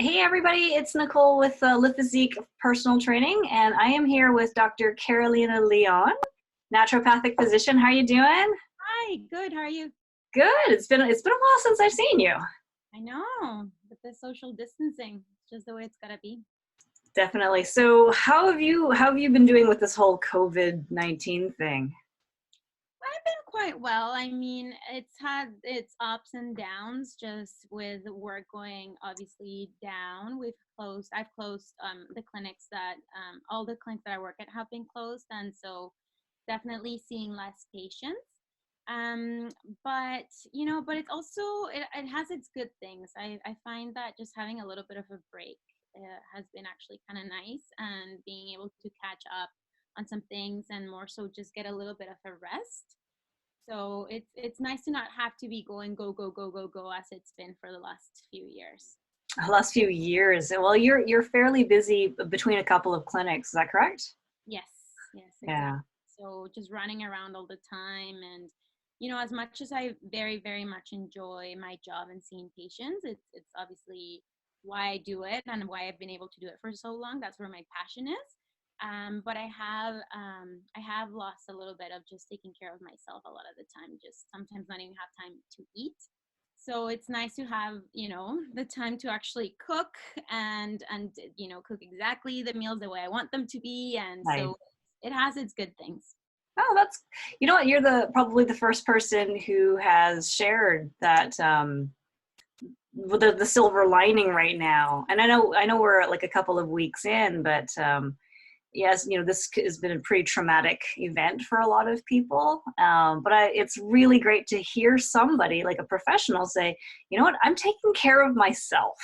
Hey everybody, it's Nicole with Live Physique Personal Training, and I am here with Dr. Carolina Leon, naturopathic physician. How are you doing? Hi, good. How are you? Good. It's been a while since I've seen you. I know, but the social distancing, it's just the way it's gotta be. Definitely. So how have you been doing with this whole COVID-19 thing? I've been quite well. I mean, it's had its ups and downs just with work going obviously down. I've closed the clinics that, all the clinics that I work at have been closed. And so definitely seeing less patients. Um, but it's also, it has its good things. I find that just having a little bit of a break has been actually kind of nice and being able to catch up on some things and more so just get a little bit of a rest. So it's nice to not have to be going go go go go go as it's been for the last few years. The last few years. Well, you're fairly busy between a couple of clinics. Is that correct? Yes, yes, exactly. Yeah. So just running around all the time and as much as I very, very much enjoy my job and seeing patients, it's obviously why I do it and why I've been able to do it for so long. That's where my passion is. But I have lost a little bit of just taking care of myself a lot of the time, just sometimes not even have time to eat. So it's nice to have, the time to actually cook and cook exactly the meals the way I want them to be. And Nice. so it has its good things. Oh, you know what? You're probably the first person who has shared that with the silver lining right now. And I know we're like a couple of weeks in, but yes, this has been a pretty traumatic event for a lot of people. But it's really great to hear somebody like a professional say, you know what, I'm taking care of myself,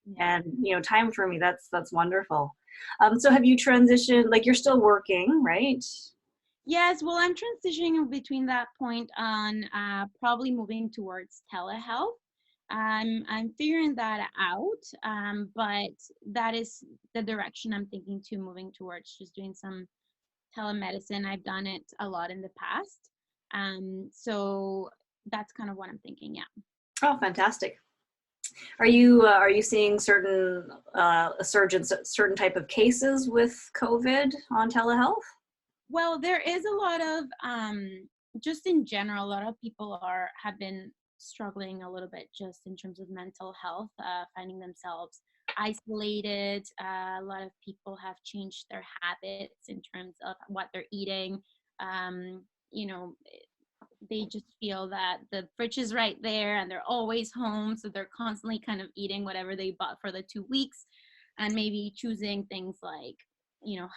Yeah. and time for me. That's wonderful. So have you transitioned? Like you're still working, right? Yes, well, I'm transitioning between that point on probably moving towards telehealth. I'm figuring that out, but that is the direction I'm thinking to moving towards, just doing some telemedicine. I've done it a lot in the past. So that's kind of what I'm thinking. Yeah. Oh, fantastic. Are you seeing certain a surge in certain type of cases with COVID on telehealth? Well, there is a lot of just in general, a lot of people have been struggling a little bit just in terms of mental health, finding themselves isolated. A lot of people have changed their habits in terms of what they're eating. Um, you know, they just feel that the fridge is right there and they're always home, so they're constantly kind of eating whatever they bought for the 2 weeks, and maybe choosing things like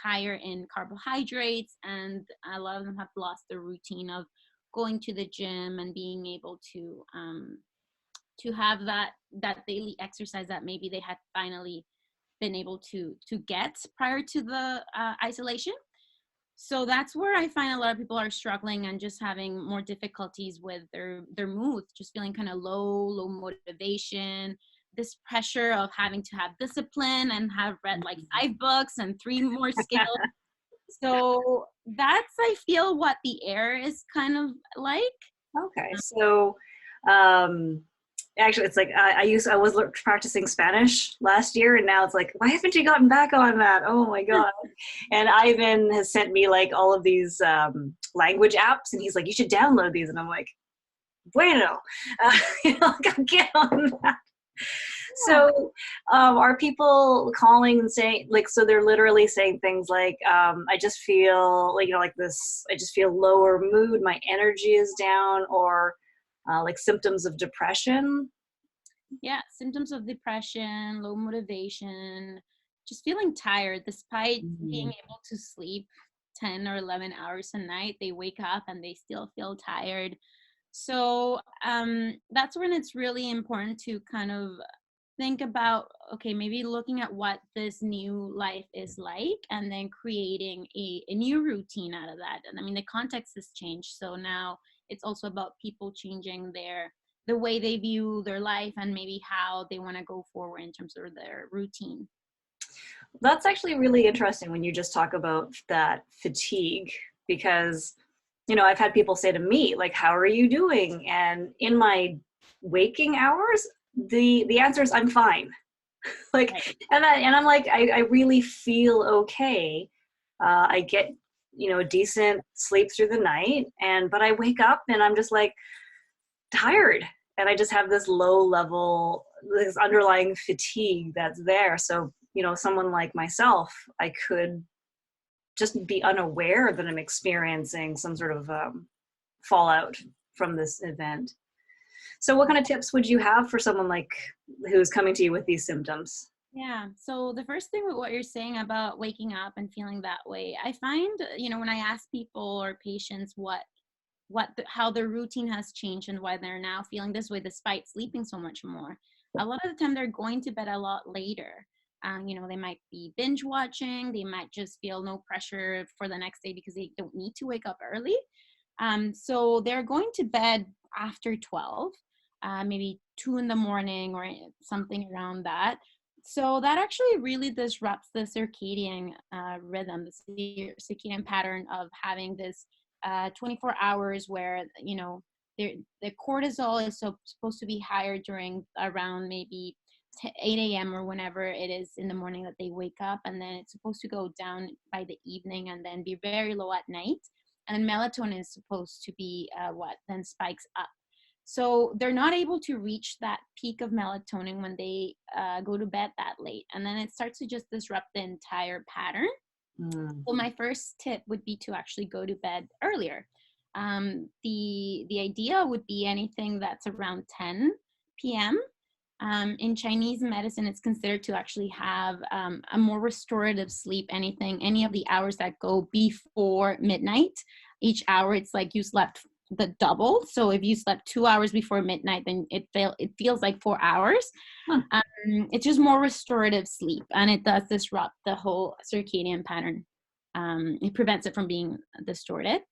higher in carbohydrates. And a lot of them have lost the routine of going to the gym and being able to have that daily exercise that maybe they had finally been able to get prior to the isolation. So that's where I find a lot of people are struggling and just having more difficulties with their mood, just feeling kind of low motivation, this pressure of having to have discipline and have read like 5 books and 3 more skills. So that's, I feel, what the air is kind of like. Okay, so um, actually, it's like I was practicing Spanish last year, and now it's like, why haven't you gotten back on that? Oh my god! And Ivan has sent me like all of these language apps, and he's like, you should download these, and I'm like, bueno, I'll get on that. Yeah. So, are people calling and saying, like, so they're literally saying things like, I just feel like, like this, I just feel lower mood, my energy is down, or like symptoms of depression? Yeah, symptoms of depression, low motivation, just feeling tired despite being Mhm. able to sleep 10 or 11 hours a night. They wake up and they still feel tired. So that's when it's really important to kind of think about, okay, maybe looking at what this new life is like and then creating a new routine out of that. And I mean, the context has changed. So now it's also about people changing the way they view their life and maybe how they want to go forward in terms of their routine. That's actually really interesting when you just talk about that fatigue, because, I've had people say to me, like, how are you doing? And in my waking hours, the answer is I'm fine. Like, Right. and I'm like, I really feel okay. I get, decent sleep through the night, but I wake up and I'm just like tired, and I just have this low level, this underlying fatigue that's there. So, someone like myself, I could just be unaware that I'm experiencing some sort of fallout from this event. So what kind of tips would you have for someone like who's coming to you with these symptoms? Yeah. So the first thing with what you're saying about waking up and feeling that way, I find, when I ask people or patients how their routine has changed and why they're now feeling this way despite sleeping so much more, a lot of the time they're going to bed a lot later. They might be binge watching, they might just feel no pressure for the next day because they don't need to wake up early. So they're going to bed after 12, maybe 2 in the morning or something around that. So that actually really disrupts the circadian rhythm, the circadian pattern of having this 24 hours where, the cortisol is supposed to be higher during around maybe 8 a.m. or whenever it is in the morning that they wake up. And then it's supposed to go down by the evening and then be very low at night. And melatonin is supposed to be what then spikes up. So they're not able to reach that peak of melatonin when they go to bed that late. And then it starts to just disrupt the entire pattern. Mm. So my first tip would be to actually go to bed earlier. The idea would be anything that's around 10 p.m. In Chinese medicine, it's considered to actually have a more restorative sleep. Any of the hours that go before midnight, each hour it's like you slept the double. So if you slept 2 hours before midnight, then it feels like 4 hours. Huh. It's just more restorative sleep, and it does disrupt the whole circadian pattern. It prevents it from being distorted.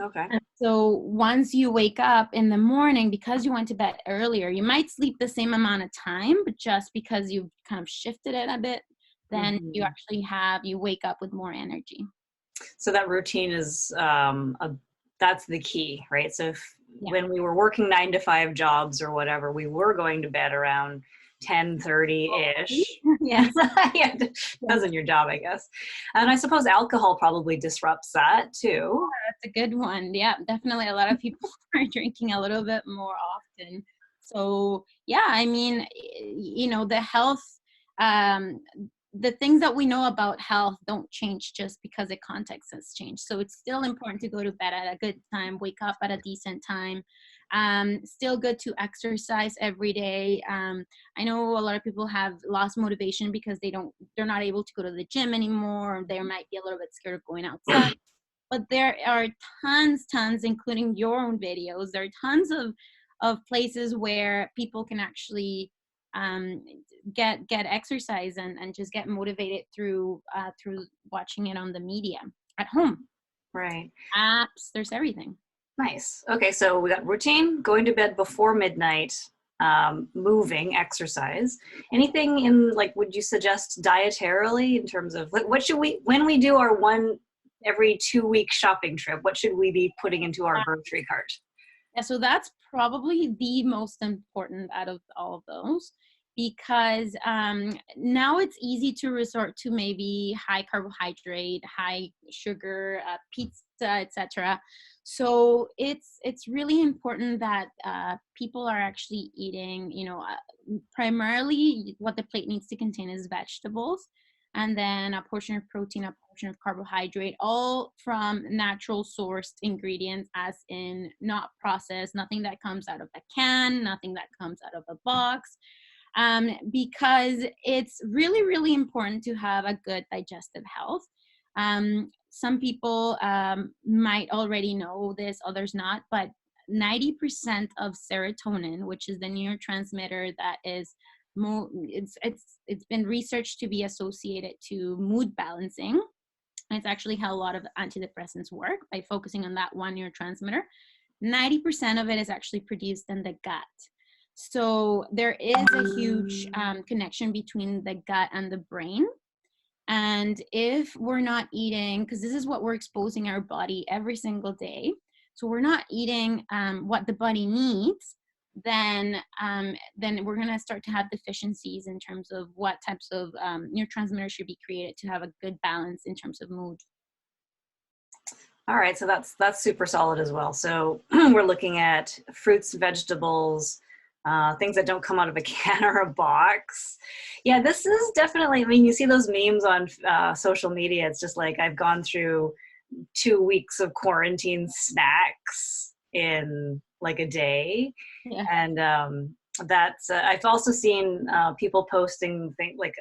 Okay. And so once you wake up in the morning, because you went to bed earlier, you might sleep the same amount of time, but just because you've kind of shifted it a bit, then Mhm. you wake up with more energy. So that routine is that's the key, right? So Yeah. when we were working 9 to 5 jobs or whatever, we were going to bed around 10:30 ish. Yes. Yeah, depends on your job, I guess. And I suppose alcohol probably disrupts that too. That's a good one. Yeah, definitely. A lot of people are drinking a little bit more often. So, yeah, I mean, the health, um, the things that we know about health don't change just because the context has changed. So it's still important to go to bed at a good time, wake up at a decent time. Still good to exercise every day. I know a lot of people have lost motivation because they're not able to go to the gym anymore, or they might be a little bit scared of going outside. But there are tons, including your own videos. There are tons of places where people can actually get exercise and just get motivated through watching it on the media at home. Right. Apps, there's everything. Nice. Okay, so we got routine, going to bed before midnight, moving, exercise. Anything in, like, would you suggest dietarily in terms of what should when we do our one every 2 week shopping trip, what should we be putting into our grocery cart? Yeah, so that's probably the most important out of all of those, because now it's easy to resort to maybe high carbohydrate, high sugar, pizza, etc. So it's really important that people are actually eating, primarily what the plate needs to contain is vegetables, and then a portion of protein, a portion of carbohydrate, all from natural sourced ingredients, as in not processed, nothing that comes out of a can, nothing that comes out of a box, because it's really, really important to have a good digestive health. Some people might already know this, others not, but 90% of serotonin, which is the neurotransmitter that is it's been researched to be associated to mood balancing. And it's actually how a lot of antidepressants work, by focusing on that one neurotransmitter. 90% of it is actually produced in the gut. So there is a huge connection between the gut and the brain. And if we're not eating, because this is what we're exposing our body every single day, so we're not eating what the body needs, then we're going to start to have deficiencies in terms of what types of neurotransmitters should be created to have a good balance in terms of mood. All right, so that's super solid as well. So we're looking at fruits, vegetables, things that don't come out of a can or a box. Yeah, this is definitely, I mean, you see those memes on social media. It's just like I've gone through 2 weeks of quarantine snacks in like a day. Yeah. And that's, I've also seen people posting things like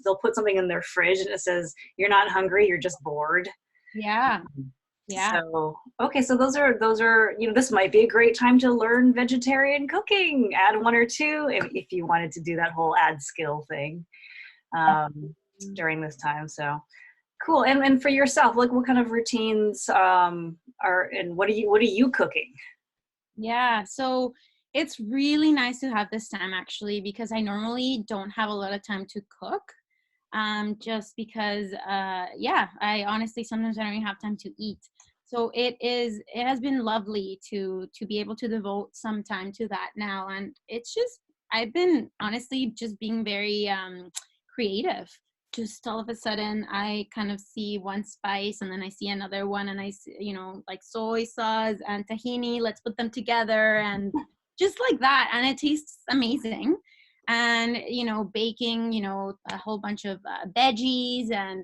they'll put something in their fridge and it says, "You're not hungry, you're just bored." Yeah. Yeah. So, okay, so those are, you know, this might be a great time to learn vegetarian cooking. Add 1 or 2 if you wanted to do that whole add skill thing during this time. So cool. And for yourself, like what kind of routines are, and what are you cooking? Yeah, so it's really nice to have this time actually because I normally don't have a lot of time to cook. Just because yeah, I honestly sometimes I don't even have time to eat. So it has been lovely to be able to devote some time to that now. And it's just I've been honestly just being very creative. Just all of a sudden I kind of see one spice and then I see another one and I see, you know, like soy sauce and tahini, let's put them together and just like that. And it tastes amazing. And, you know, baking, you know, a whole bunch of veggies and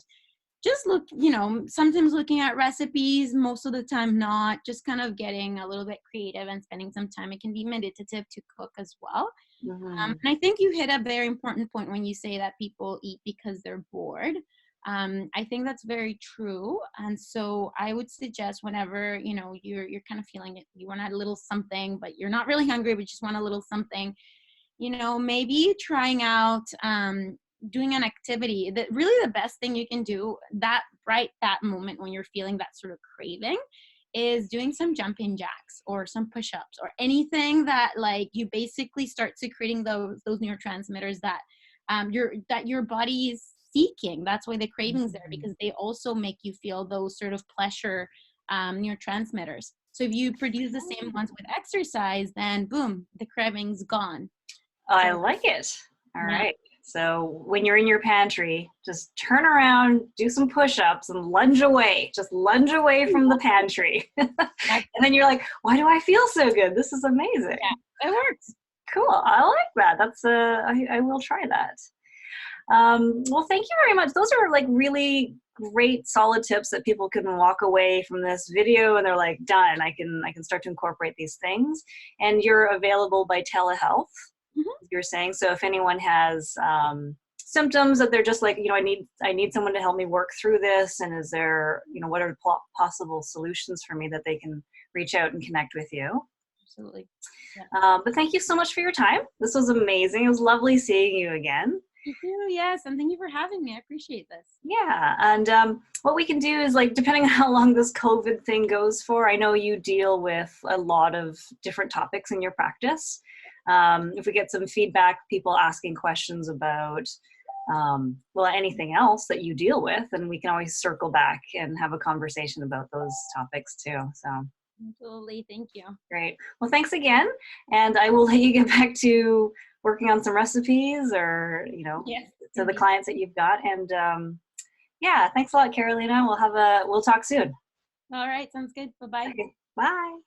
just look, you know, sometimes looking at recipes, most of the time not, just kind of getting a little bit creative and spending some time. It can be meditative to cook as well. Mhm. And I think you hit a very important point when you say that people eat because they're bored. I think that's very true. And so I would suggest whenever, you know, you're kind of feeling it, you want a little something, but you're not really hungry, but just want a little something, you know, maybe trying out doing an activity. That really the best thing you can do that right that moment when you're feeling that sort of craving is doing some jumping jacks or some push-ups or anything that like you basically start secreting those neurotransmitters that your body is seeking. That's why the cravings there, Mhm. because they also make you feel those sort of pleasure neurotransmitters. So if you produce the same ones with exercise, then boom, the craving's gone. I So like it. All yeah, right. So when you're in your pantry, just turn around, do some push-ups, and lunge away. Just lunge away from the pantry. And that's, then you're like, why do I feel so good? This is amazing. yeah, it works. Cool. I like that. That's I will try that. Well, thank you very much. Those are like really great, solid tips that people can walk away from this video and they're like, done. I can start to incorporate these things. And you're available by telehealth, Mhm. you're saying. So if anyone has symptoms that they're just like, you know, I need someone to help me work through this, and is there, you know, what are possible solutions for me, that they can reach out and connect with you. Absolutely. Yeah. But thank you so much for your time. This was amazing. It was lovely seeing you again. You too. Yes. And thank you for having me. I appreciate this. Yeah, and what we can do is, like, depending on how long this COVID thing goes for, I know you deal with a lot of different topics in your practice. If we get some feedback, people asking questions about, well, anything else that you deal with, and we can always circle back and have a conversation about those topics too. So Absolutely. Thank you. great. Well, thanks again, and I will let you get back to working on some recipes, or, you know, Yes, to the indeed. clients that you've got. And yeah, thanks a lot, Carolina. We'll talk soon. All right. Sounds good. Bye bye. Okay, bye.